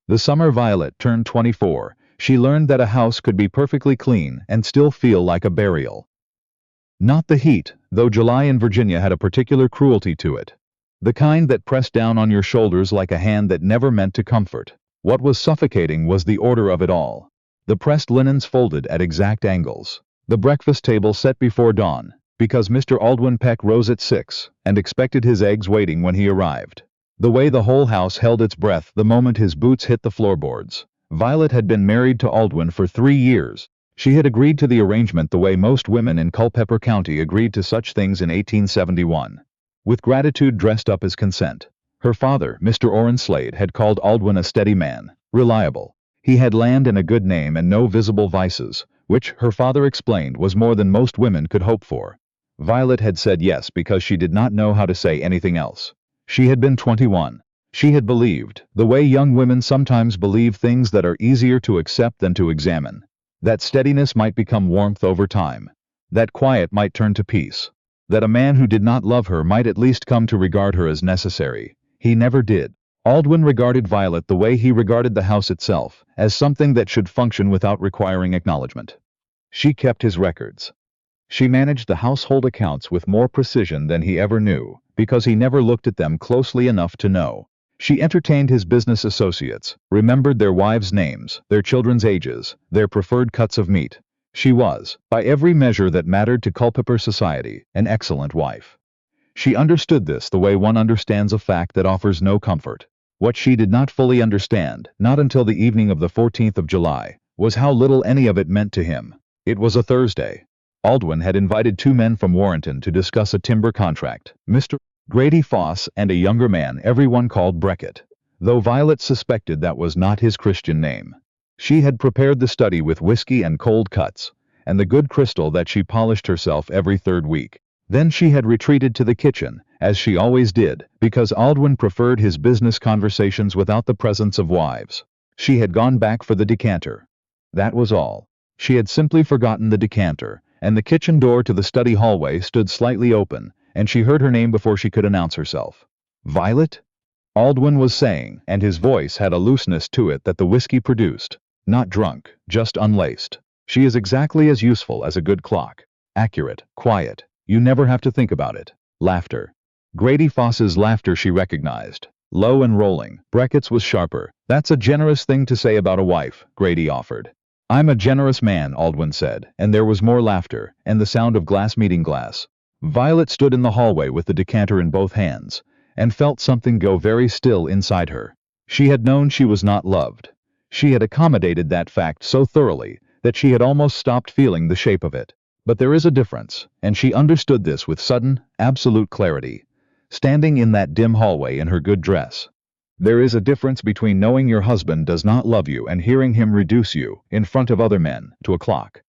The summer Violet turned 24, she learned that a house could be perfectly clean and still feel like a burial. Not the heat, though July in Virginia had a particular cruelty to it. The kind that pressed down on your shoulders like a hand that never meant to comfort. What was suffocating was the order of it all. The pressed linens folded at exact angles. The breakfast table set before dawn, because Mr. Aldwin Peck rose at 6 and expected his eggs waiting when he arrived. The way the whole house held its breath the moment his boots hit the floorboards. Violet had been married to Aldwin for 3 years. She had agreed to the arrangement the way most women in Culpeper County agreed to such things in 1871. With gratitude dressed up as consent. Her father, Mr. Orrin Slade, had called Aldwin a steady man, reliable. He had land and a good name and no visible vices, which, her father explained, was more than most women could hope for. Violet had said yes because she did not know how to say anything else. She had been 21. She had believed, the way young women sometimes believe things that are easier to accept than to examine. That steadiness might become warmth over time. That quiet might turn to peace. That a man who did not love her might at least come to regard her as necessary. He never did. Aldwin regarded Violet the way he regarded the house itself, as something that should function without requiring acknowledgement. She kept his records. She managed the household accounts with more precision than he ever knew, because he never looked at them closely enough to know. She entertained his business associates, remembered their wives' names, their children's ages, their preferred cuts of meat. She was, by every measure that mattered to Culpeper society, an excellent wife. She understood this the way one understands a fact that offers no comfort. What she did not fully understand, not until the evening of the 14th of July, was how little any of it meant to him. It was a Thursday. Aldwin had invited 2 men from Warrenton to discuss a timber contract, Mr. Grady Foss and a younger man everyone called Breckett, though Violet suspected that was not his Christian name. She had prepared the study with whiskey and cold cuts, and the good crystal that she polished herself every 3rd week. Then she had retreated to the kitchen, as she always did, because Aldwin preferred his business conversations without the presence of wives. She had gone back for the decanter. That was all. She had simply forgotten the decanter, and the kitchen door to the study hallway stood slightly open, and she heard her name before she could announce herself. "Violet?" Aldwin was saying, and his voice had a looseness to it that the whiskey produced. Not drunk, just unlaced. She is exactly as useful as a good clock. Accurate, quiet. You never have to think about it. Laughter. Grady Foss's laughter she recognized. Low and rolling. Breckett's was sharper. "That's a generous thing to say about a wife," Grady offered. "I'm a generous man," Aldwin said, and there was more laughter, and the sound of glass meeting glass. Violet stood in the hallway with the decanter in both hands, and felt something go very still inside her. She had known she was not loved. She had accommodated that fact so thoroughly that she had almost stopped feeling the shape of it. But there is a difference, and she understood this with sudden, absolute clarity, standing in that dim hallway in her good dress. There is a difference between knowing your husband does not love you and hearing him reduce you, in front of other men, to a clock.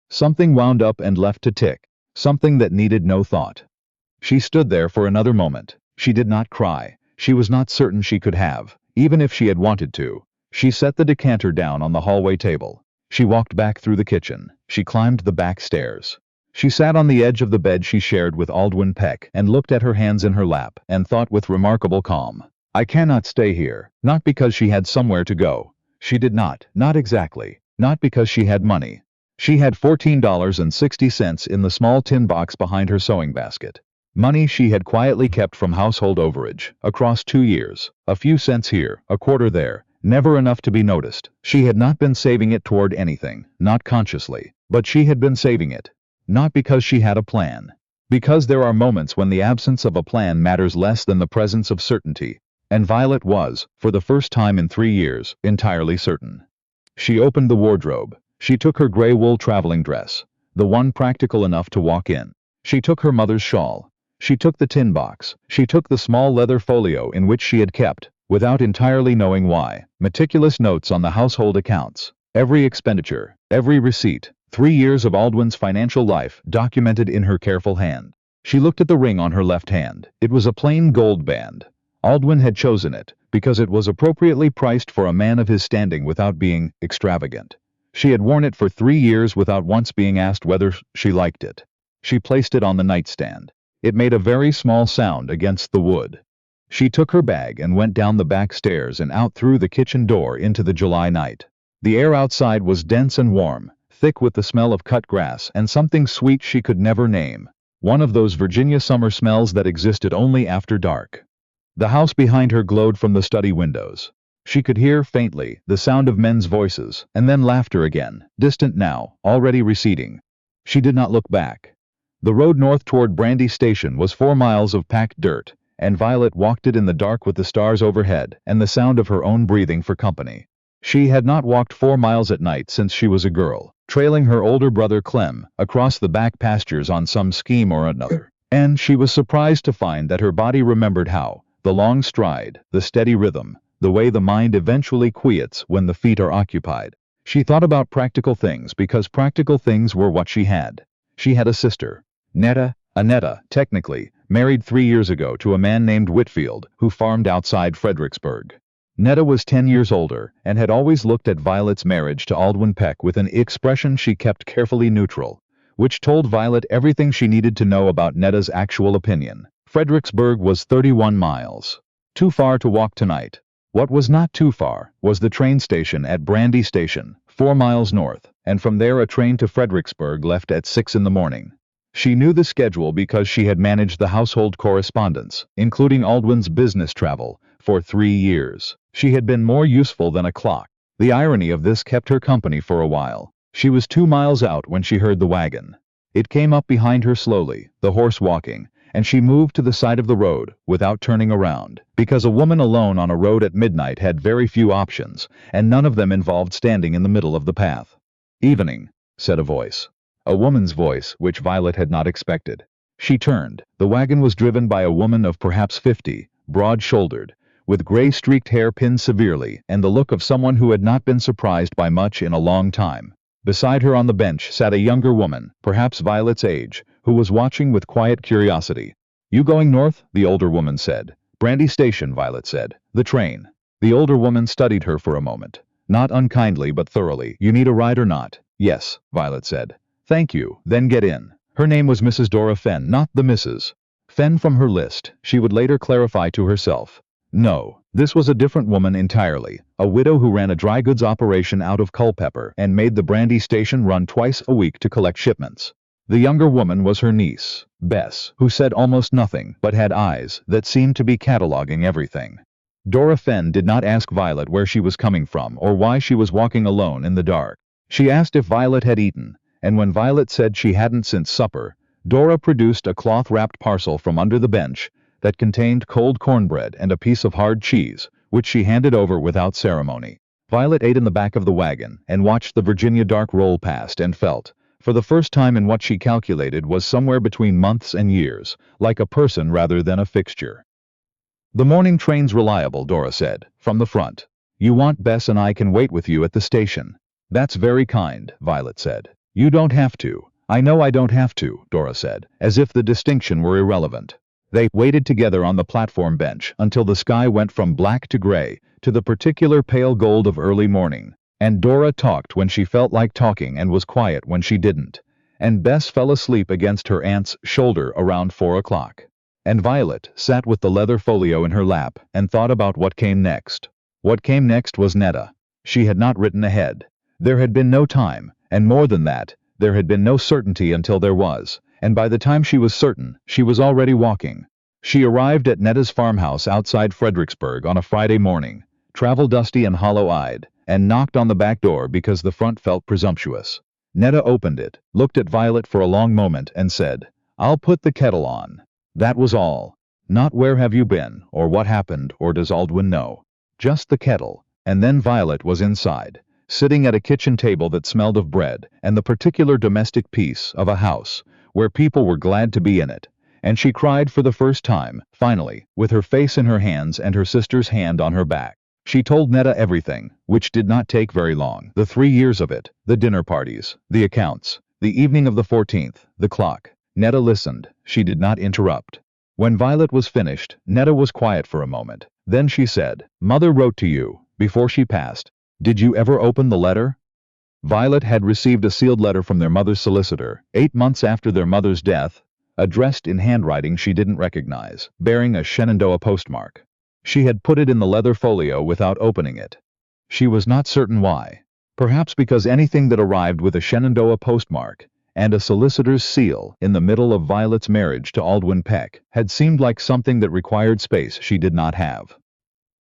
Something wound up and left to tick. Something that needed no thought. She stood there for another moment. She did not cry. She was not certain she could have, even if she had wanted to. She set the decanter down on the hallway table. She walked back through the kitchen. She climbed the back stairs. She sat on the edge of the bed she shared with Aldwin Peck and looked at her hands in her lap and thought with remarkable calm. I cannot stay here, not because she had somewhere to go. She did not exactly, not because she had money. She had $14.60 in the small tin box behind her sewing basket. Money she had quietly kept from household overage, across 2 years, a few cents here, a quarter there, never enough to be noticed. She had not been saving it toward anything, not consciously, but she had been saving it. Not because she had a plan. Because there are moments when the absence of a plan matters less than the presence of certainty, and Violet was, for the first time in 3 years, entirely certain. She opened the wardrobe. She took her gray wool traveling dress, the one practical enough to walk in. She took her mother's shawl. She took the tin box. She took the small leather folio in which she had kept, without entirely knowing why, meticulous notes on the household accounts. Every expenditure, every receipt, 3 years of Aldwin's financial life documented in her careful hand. She looked at the ring on her left hand. It was a plain gold band. Aldwin had chosen it, because it was appropriately priced for a man of his standing without being extravagant. She had worn it for 3 years without once being asked whether she liked it. She placed it on the nightstand. It made a very small sound against the wood. She took her bag and went down the back stairs and out through the kitchen door into the July night. The air outside was dense and warm, thick with the smell of cut grass and something sweet she could never name. One of those Virginia summer smells that existed only after dark. The house behind her glowed from the study windows. She could hear, faintly, the sound of men's voices, and then laughter again, distant now, already receding. She did not look back. The road north toward Brandy Station was 4 miles of packed dirt, and Violet walked it in the dark with the stars overhead and the sound of her own breathing for company. She had not walked 4 miles at night since she was a girl, trailing her older brother Clem across the back pastures on some scheme or another. And she was surprised to find that her body remembered how, the long stride, the steady rhythm, the way the mind eventually quiets when the feet are occupied. She thought about practical things because practical things were what she had. She had a sister, Annetta, technically, married 3 years ago to a man named Whitfield, who farmed outside Fredericksburg. Netta was 10 years older, and had always looked at Violet's marriage to Aldwin Peck with an expression she kept carefully neutral, which told Violet everything she needed to know about Netta's actual opinion. Fredericksburg was 31 miles. Too far to walk tonight. What was not too far was the train station at Brandy Station, 4 miles north, and from there a train to Fredericksburg left at 6 in the morning. She knew the schedule because she had managed the household correspondence, including Aldwin's business travel, for 3 years. She had been more useful than a clock. The irony of this kept her company for a while. She was 2 miles out when she heard the wagon. It came up behind her slowly, the horse walking, and she moved to the side of the road without turning around, because a woman alone on a road at midnight had very few options, and none of them involved standing in the middle of the path. "Evening," said a voice. A woman's voice, which Violet had not expected. She turned. The wagon was driven by a woman of perhaps 50, broad-shouldered, with gray-streaked hair pinned severely, and the look of someone who had not been surprised by much in a long time. Beside her on the bench sat a younger woman, perhaps Violet's age, who was watching with quiet curiosity. "You going north?" the older woman said. "Brandy Station," Violet said. "The train." The older woman studied her for a moment. Not unkindly but thoroughly. "You need a ride or not?" "Yes," Violet said. "Thank you, then get in." Her name was Mrs. Dora Fenn, not the Mrs. Fenn from her list, she would later clarify to herself. No, this was a different woman entirely, a widow who ran a dry goods operation out of Culpeper and made the Brandy Station run twice a week to collect shipments. The younger woman was her niece, Bess, who said almost nothing but had eyes that seemed to be cataloging everything. Dora Fenn did not ask Violet where she was coming from or why she was walking alone in the dark. She asked if Violet had eaten, and when Violet said she hadn't since supper, Dora produced a cloth-wrapped parcel from under the bench that contained cold cornbread and a piece of hard cheese, which she handed over without ceremony. Violet ate in the back of the wagon and watched the Virginia dark roll past and felt, for the first time in what she calculated was somewhere between months and years, like a person rather than a fixture. "The morning train's reliable," Dora said, from the front. "You want Bess and I can wait with you at the station." "That's very kind," Violet said. "You don't have to." "I know I don't have to," Dora said, as if the distinction were irrelevant. They waited together on the platform bench until the sky went from black to gray, to the particular pale gold of early morning, and Dora talked when she felt like talking and was quiet when she didn't, and Bess fell asleep against her aunt's shoulder around 4 o'clock. And Violet sat with the leather folio in her lap and thought about what came next. What came next was Netta. She had not written ahead. There had been no time, and more than that, there had been no certainty until there was, and by the time she was certain, she was already walking. She arrived at Netta's farmhouse outside Fredericksburg on a Friday morning, travel-dusty and hollow-eyed, and knocked on the back door because the front felt presumptuous. Netta opened it, looked at Violet for a long moment, and said, "I'll put the kettle on." That was all. Not "Where have you been?" or "What happened?" or "Does Aldwin know?" Just the kettle, and then Violet was inside, sitting at a kitchen table that smelled of bread and the particular domestic peace of a house where people were glad to be in it, and she cried for the first time, finally, with her face in her hands and her sister's hand on her back. She told Netta everything, which did not take very long. The 3 years of it, the dinner parties, the accounts, the evening of the 14th, the clock. Netta listened. She did not interrupt. When Violet was finished, Netta was quiet for a moment. Then she said, "Mother wrote to you, before she passed. Did you ever open the letter?" Violet had received a sealed letter from their mother's solicitor, 8 months after their mother's death, addressed in handwriting she didn't recognize, bearing a Shenandoah postmark. She had put it in the leather folio without opening it. She was not certain why. Perhaps because anything that arrived with a Shenandoah postmark and a solicitor's seal in the middle of Violet's marriage to Aldwin Peck had seemed like something that required space she did not have.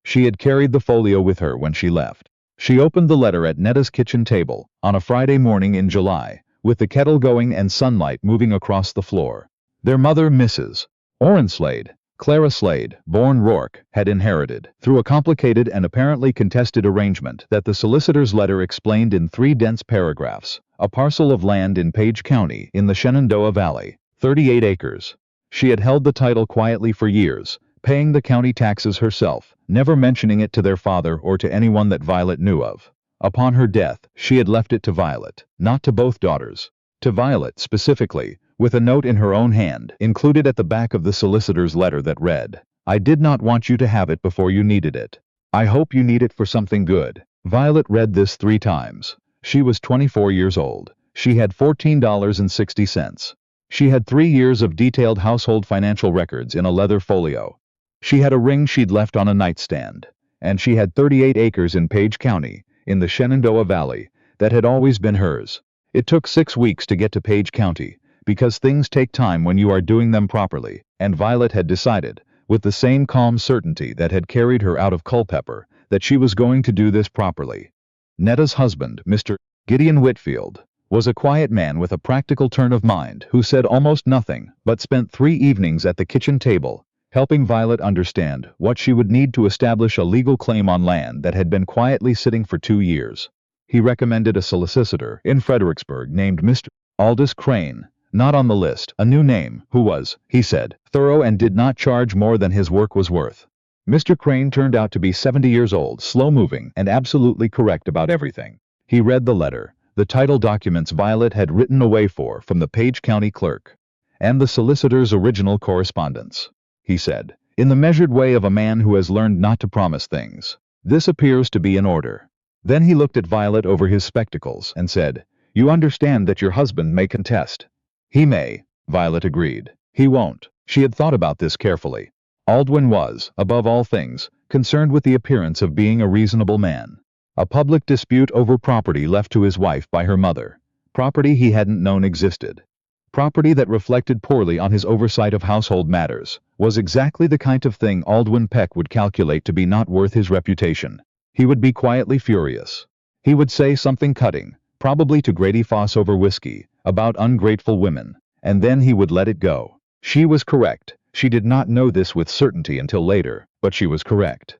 She had carried the folio with her when she left. She opened the letter at Netta's kitchen table on a Friday morning in July, with the kettle going and sunlight moving across the floor. Their mother, Mrs. Orrin Slade, Clara Slade, born Rourke, had inherited, through a complicated and apparently contested arrangement that the solicitor's letter explained in 3 dense paragraphs, a parcel of land in Page County in the Shenandoah Valley, 38 acres. She had held the title quietly for years, paying the county taxes herself, never mentioning it to their father or to anyone that Violet knew of. Upon her death, she had left it to Violet, not to both daughters. To Violet, specifically, with a note in her own hand, included at the back of the solicitor's letter that read, "I did not want you to have it before you needed it. I hope you need it for something good." Violet read this 3 times. She was 24 years old. She had $14.60. She had 3 years of detailed household financial records in a leather folio. She had a ring she'd left on a nightstand. And she had 38 acres in Page County, in the Shenandoah Valley, that had always been hers. It took 6 weeks to get to Page County, because things take time when you are doing them properly, and Violet had decided, with the same calm certainty that had carried her out of Culpeper, that she was going to do this properly. Netta's husband, Mr. Gideon Whitfield, was a quiet man with a practical turn of mind who said almost nothing, but spent 3 evenings at the kitchen table, helping Violet understand what she would need to establish a legal claim on land that had been quietly sitting for 2 years. He recommended a solicitor in Fredericksburg named Mr. Aldous Crane, not on the list, a new name, who was, he said, thorough and did not charge more than his work was worth. Mr. Crane turned out to be 70 years old, slow-moving, and absolutely correct about everything. He read the letter, the title documents Violet had written away from the Page County clerk, and the solicitor's original correspondence. He said, in the measured way of a man who has learned not to promise things, "This appears to be in order." Then he looked at Violet over his spectacles and said, "You understand that your husband may contest." "He may," Violet agreed. "He won't." She had thought about this carefully. Aldwin was, above all things, concerned with the appearance of being a reasonable man. A public dispute over property left to his wife by her mother. Property he hadn't known existed. Property that reflected poorly on his oversight of household matters was exactly the kind of thing Aldwin Peck would calculate to be not worth his reputation. He would be quietly furious. He would say something cutting, probably to Grady Foss over whiskey, about ungrateful women, and then he would let it go. She was correct. She did not know this with certainty until later, but she was correct.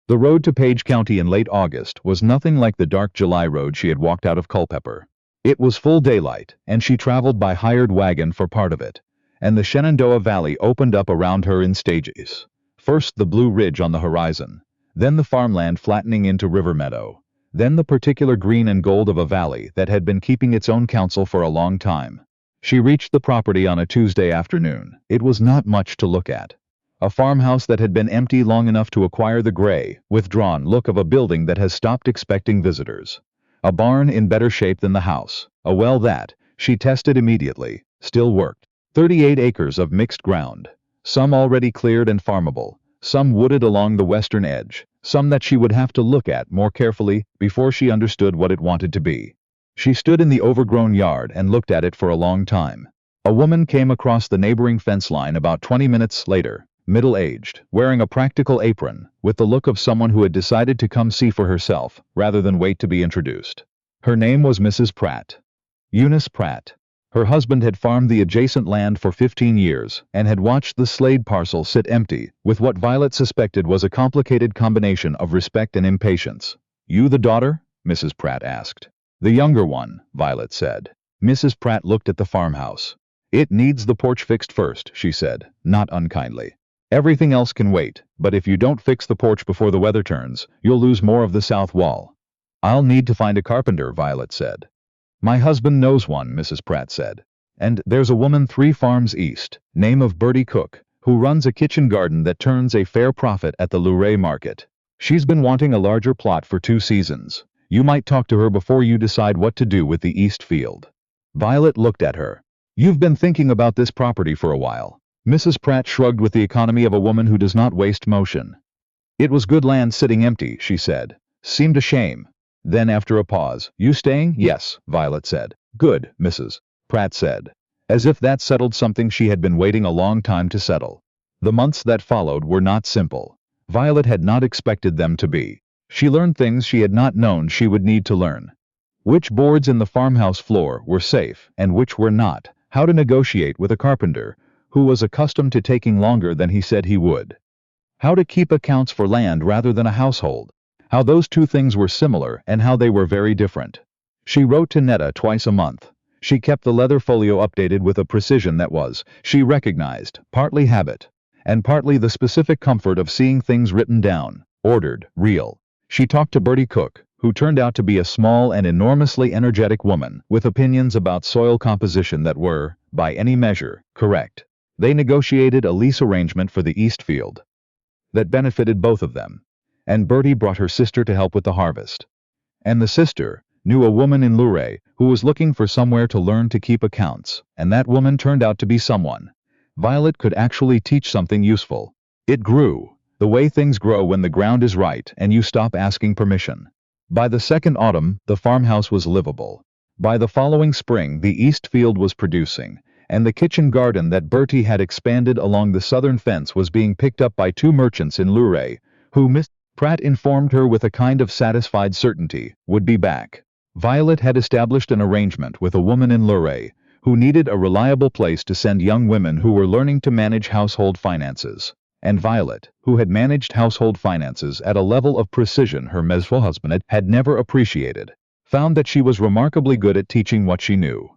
The road to Page County in late August was nothing like the dark July road she had walked out of Culpeper. It was full daylight, and she traveled by hired wagon for part of it, and the Shenandoah Valley opened up around her in stages. First the Blue Ridge on the horizon, then the farmland flattening into river meadow, then the particular green and gold of a valley that had been keeping its own counsel for a long time. She reached the property on a Tuesday afternoon. It was not much to look at. A farmhouse that had been empty long enough to acquire the gray, withdrawn look of a building that has stopped expecting visitors. A barn in better shape than the house. A well that, she tested immediately, still worked. 38 acres of mixed ground. Some already cleared and farmable. Some wooded along the western edge. Some that she would have to look at more carefully before she understood what it wanted to be. She stood in the overgrown yard and looked at it for a long time. A woman came across the neighboring fence line about 20 minutes later, middle-aged, wearing a practical apron, with the look of someone who had decided to come see for herself, rather than wait to be introduced. Her name was Mrs. Pratt. Eunice Pratt. Her husband had farmed the adjacent land for 15 years, and had watched the Slade parcel sit empty, with what Violet suspected was a complicated combination of respect and impatience. "You the daughter?" Mrs. Pratt asked. "The younger one," Violet said. Mrs. Pratt looked at the farmhouse. "It needs the porch fixed first," she said, not unkindly. "Everything else can wait, but if you don't fix the porch before the weather turns, you'll lose more of the south wall." "I'll need to find a carpenter," Violet said. "My husband knows one," Mrs. Pratt said. "And there's a woman 3 farms east, name of Bertie Cook, who runs a kitchen garden that turns a fair profit at the Luray market. She's been wanting a larger plot for 2 seasons. You might talk to her before you decide what to do with the east field." Violet looked at her. You've been thinking about this property for a while. Mrs. Pratt shrugged with the economy of a woman who does not waste motion. It was good land sitting empty, she said. Seemed a shame. Then after a pause, you staying? Yes, Violet said. Good, Mrs. Pratt said, as if that settled something she had been waiting a long time to settle. The months that followed were not simple. Violet had not expected them to be. She learned things she had not known she would need to learn. Which boards in the farmhouse floor were safe and which were not, how to negotiate with a carpenter who was accustomed to taking longer than he said he would. How to keep accounts for land rather than a household. How those two things were similar and how they were very different. She wrote to Netta twice a month. She kept the leather folio updated with a precision that was, she recognized, partly habit, and partly the specific comfort of seeing things written down, ordered, real. She talked to Bertie Cook, who turned out to be a small and enormously energetic woman with opinions about soil composition that were, by any measure, correct. They negotiated a lease arrangement for the East Field that benefited both of them, and Bertie brought her sister to help with the harvest. And the sister knew a woman in Luray who was looking for somewhere to learn to keep accounts, and that woman turned out to be someone. Violet could actually teach something useful. It grew, the way things grow when the ground is right and you stop asking permission. By the second autumn, the farmhouse was livable. By the following spring, the East Field was producing, and the kitchen garden that Bertie had expanded along the southern fence was being picked up by two merchants in Luray, who Miss Pratt informed her with a kind of satisfied certainty, would be back. Violet had established an arrangement with a woman in Luray, who needed a reliable place to send young women who were learning to manage household finances. And Violet, who had managed household finances at a level of precision her miserable husband had never appreciated, found that she was remarkably good at teaching what she knew.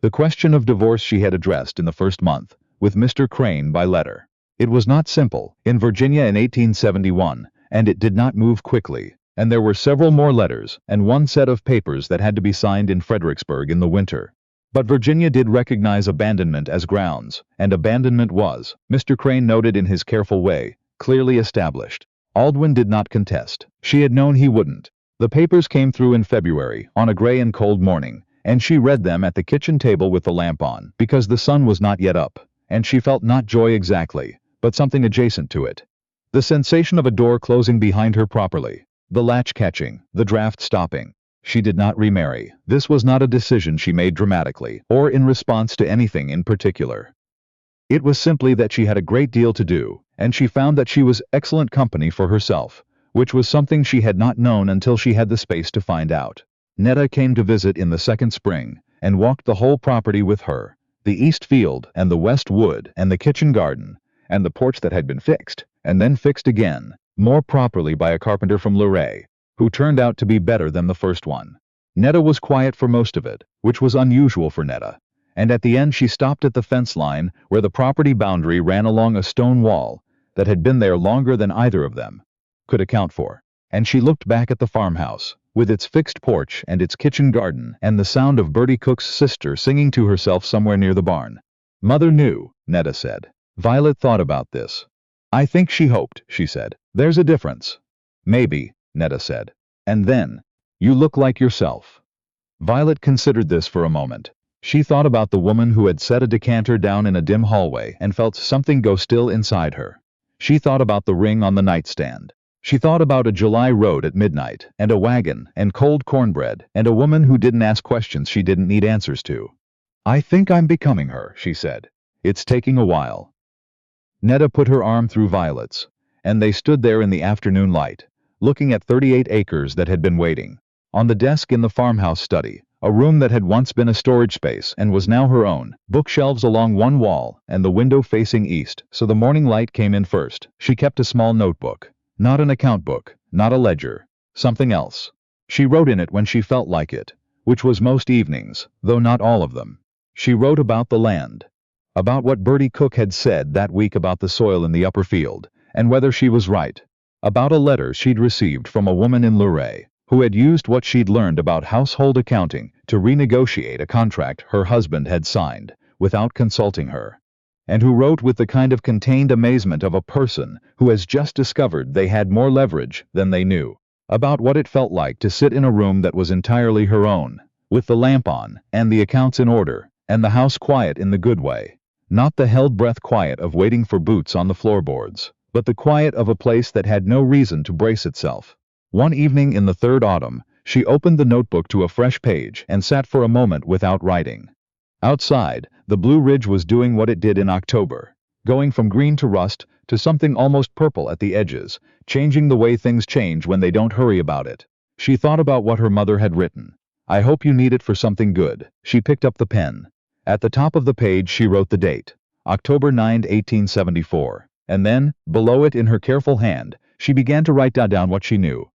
The question of divorce she had addressed in the first month, with Mr. Crane by letter. It was not simple, in Virginia in 1871, and it did not move quickly, and there were several more letters and one set of papers that had to be signed in Fredericksburg in the winter. But Virginia did recognize abandonment as grounds, and abandonment was, Mr. Crane noted in his careful way, clearly established. Aldwin did not contest. She had known he wouldn't. The papers came through in February, on a gray and cold morning, and she read them at the kitchen table with the lamp on, because the sun was not yet up, and she felt not joy exactly, but something adjacent to it. The sensation of a door closing behind her properly, the latch catching, the draft stopping. She did not remarry. This was not a decision she made dramatically, or in response to anything in particular. It was simply that she had a great deal to do, and she found that she was excellent company for herself, which was something she had not known until she had the space to find out. Netta came to visit in the second spring, and walked the whole property with her, the East Field and the West Wood and the kitchen garden, and the porch that had been fixed, and then fixed again, more properly by a carpenter from Luray, who turned out to be better than the first one. Netta was quiet for most of it, which was unusual for Netta, and at the end she stopped at the fence line where the property boundary ran along a stone wall that had been there longer than either of them could account for, and she looked back at the farmhouse, with its fixed porch and its kitchen garden and the sound of Bertie Cook's sister singing to herself somewhere near the barn. Mother knew, Netta said. Violet thought about this. I think she hoped, she said. There's a difference. Maybe, Netta said. And then, you look like yourself. Violet considered this for a moment. She thought about the woman who had set a decanter down in a dim hallway and felt something go still inside her. She thought about the ring on the nightstand. She thought about a July road at midnight, and a wagon, and cold cornbread, and a woman who didn't ask questions she didn't need answers to. I think I'm becoming her, she said. It's taking a while. Netta put her arm through Violet's, and they stood there in the afternoon light, looking at 38 acres that had been waiting. On the desk in the farmhouse study, a room that had once been a storage space and was now her own, bookshelves along one wall, and the window facing east, so the morning light came in first. She kept a small notebook. Not an account book, not a ledger, something else. She wrote in it when she felt like it, which was most evenings, though not all of them. She wrote about the land, about what Bertie Cook had said that week about the soil in the upper field, and whether she was right, about a letter she'd received from a woman in Luray, who had used what she'd learned about household accounting to renegotiate a contract her husband had signed, without consulting her, and who wrote with the kind of contained amazement of a person who has just discovered they had more leverage than they knew, about what it felt like to sit in a room that was entirely her own, with the lamp on and the accounts in order, And the house quiet in the good way. Not the held breath quiet of waiting for boots on the floorboards, but the quiet of a place that had no reason to brace itself. One evening in the third autumn, she opened the notebook to a fresh page and sat for a moment without writing. Outside, the Blue Ridge was doing what it did in October, going from green to rust to something almost purple at the edges, changing the way things change when they don't hurry about it. She thought about what her mother had written. "I hope you need it for something good." She picked up the pen. At the top of the page she wrote the date, October 9, 1874, and then, below it in her careful hand, she began to write down what she knew.